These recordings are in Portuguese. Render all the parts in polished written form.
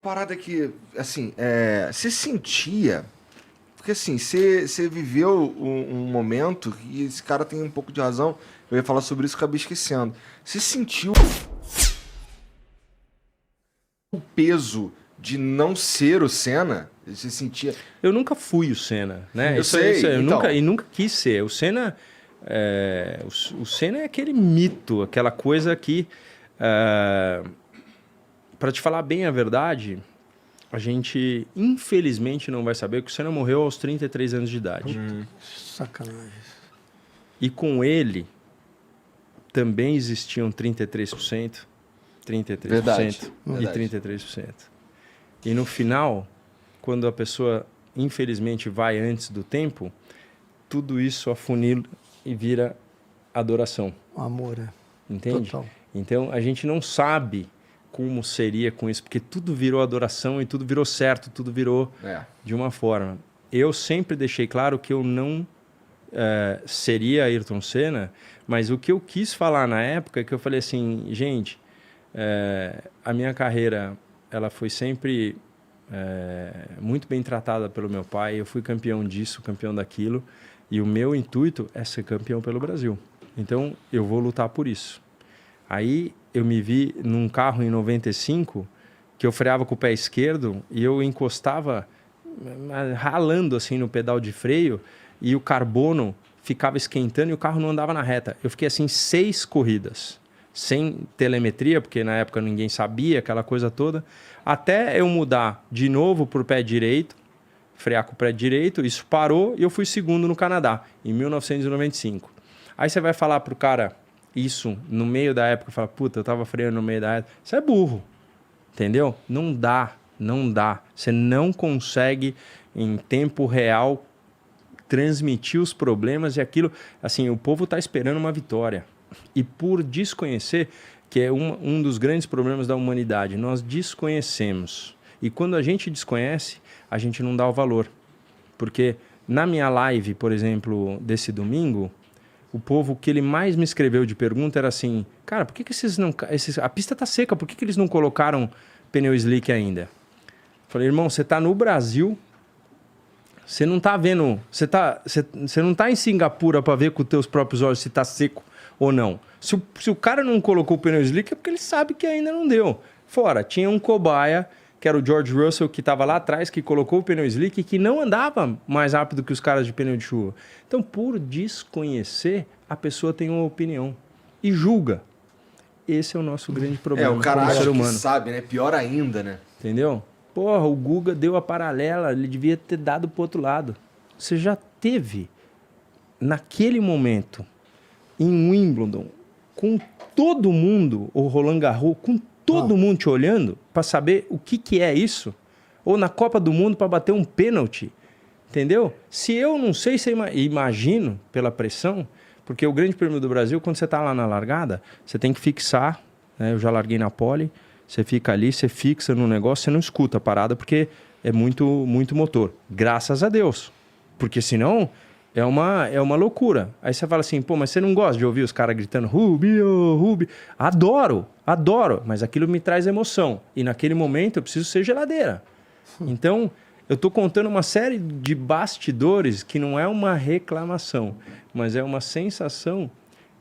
Parada que, assim, você sentia... Porque, assim, você viveu um momento, e esse cara tem um pouco de razão, eu ia falar sobre isso e acabei esquecendo. Você sentiu o peso de não ser o Senna? Você sentia... Eu nunca fui o Senna, né? Eu sei, eu então. nunca quis ser. O Senna, o Senna é aquele mito, aquela coisa que, para te falar bem a verdade, a gente infelizmente não vai saber que o Senna morreu aos 33 anos de idade. Sacanagem. E com ele também existiam 33%, 33% Verdade. e 33%. E no final, quando a pessoa infelizmente vai antes do tempo, tudo isso afunila e vira adoração. O amor, Entende? Total. Então a gente não sabe como seria com isso, porque tudo virou adoração e tudo virou certo, tudo virou de uma forma. Eu sempre deixei claro que eu não seria Ayrton Senna, mas o que eu quis falar na época é que eu falei assim, gente, a minha carreira ela foi sempre muito bem tratada pelo meu pai, eu fui campeão disso, campeão daquilo, e o meu intuito é ser campeão pelo Brasil. Então eu vou lutar por isso. Aí eu me vi num carro em 95 que eu freava com o pé esquerdo e eu encostava ralando assim no pedal de freio e o carbono ficava esquentando e o carro não andava na reta. Eu fiquei assim 6 corridas, sem telemetria, porque na época ninguém sabia, aquela coisa toda, até eu mudar de novo para o pé direito, frear com o pé direito, isso parou e eu fui segundo no Canadá, em 1995. Aí você vai falar pro cara isso no meio da época, fala, puta, eu tava freando no meio da época. Você é burro, entendeu? Não dá, não dá. Você não consegue, em tempo real, transmitir os problemas e aquilo... Assim, o povo tá esperando uma vitória. E por desconhecer, que é um dos grandes problemas da humanidade, nós desconhecemos. E quando a gente desconhece, a gente não dá o valor. Porque na minha live, por exemplo, desse domingo... O povo que ele mais me escreveu de pergunta era assim, cara, por que esses não... a pista tá seca, por que eles não colocaram pneu slick ainda? Falei, irmão, você tá no Brasil, você não tá vendo... Você não tá em Singapura para ver com os teus próprios olhos se tá seco ou não. Se o cara não colocou o pneu slick é porque ele sabe que ainda não deu. Fora, tinha um cobaia, que era o George Russell, que estava lá atrás, que colocou o pneu slick e que não andava mais rápido que os caras de pneu de chuva. Então, por desconhecer, a pessoa tem uma opinião e julga. Esse é o nosso grande problema. O cara acha ser humano. que sabe, né? Pior ainda, né? Entendeu? Porra, o Guga deu a paralela, ele devia ter dado pro outro lado. Você já teve, naquele momento, em Wimbledon, com todo mundo, ou Roland Garros, com todo mundo te olhando para saber o que é isso? Ou na Copa do Mundo para bater um pênalti? Entendeu? Se eu não sei, você imagino pela pressão, porque o Grande Prêmio do Brasil, quando você está lá na largada, você tem que fixar, né? Eu já larguei na pole, você fica ali, você fixa no negócio, você não escuta a parada porque é muito motor. Graças a Deus. Porque senão é uma loucura. Aí você fala assim, pô, mas você não gosta de ouvir os caras gritando Rubio, Rubio? Adoro, mas aquilo me traz emoção. E naquele momento eu preciso ser geladeira. Então, eu estou contando uma série de bastidores que não é uma reclamação, mas é uma sensação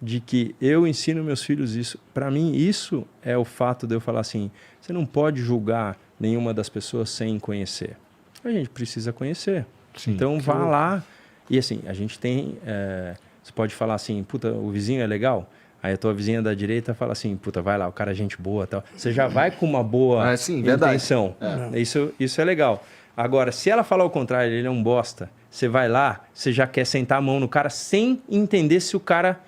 de que eu ensino meus filhos isso. Para mim, isso é o fato de eu falar assim, você não pode julgar nenhuma das pessoas sem conhecer. A gente precisa conhecer. Sim, então, vá lá. E assim, a gente tem... você pode falar assim, puta, o vizinho é legal? Aí a tua vizinha da direita fala assim, puta, vai lá, o cara é gente boa e tal. Você já vai com uma boa intenção. Isso é legal. Agora, se ela falar o contrário, ele é um bosta, você vai lá, você já quer sentar a mão no cara sem entender se o cara...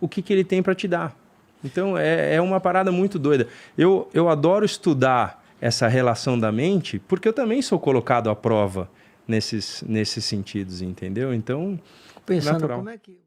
o que ele tem para te dar. Então, é uma parada muito doida. Eu adoro estudar essa relação da mente, porque eu também sou colocado à prova nesses sentidos, entendeu? Então, pensando natural. Como é que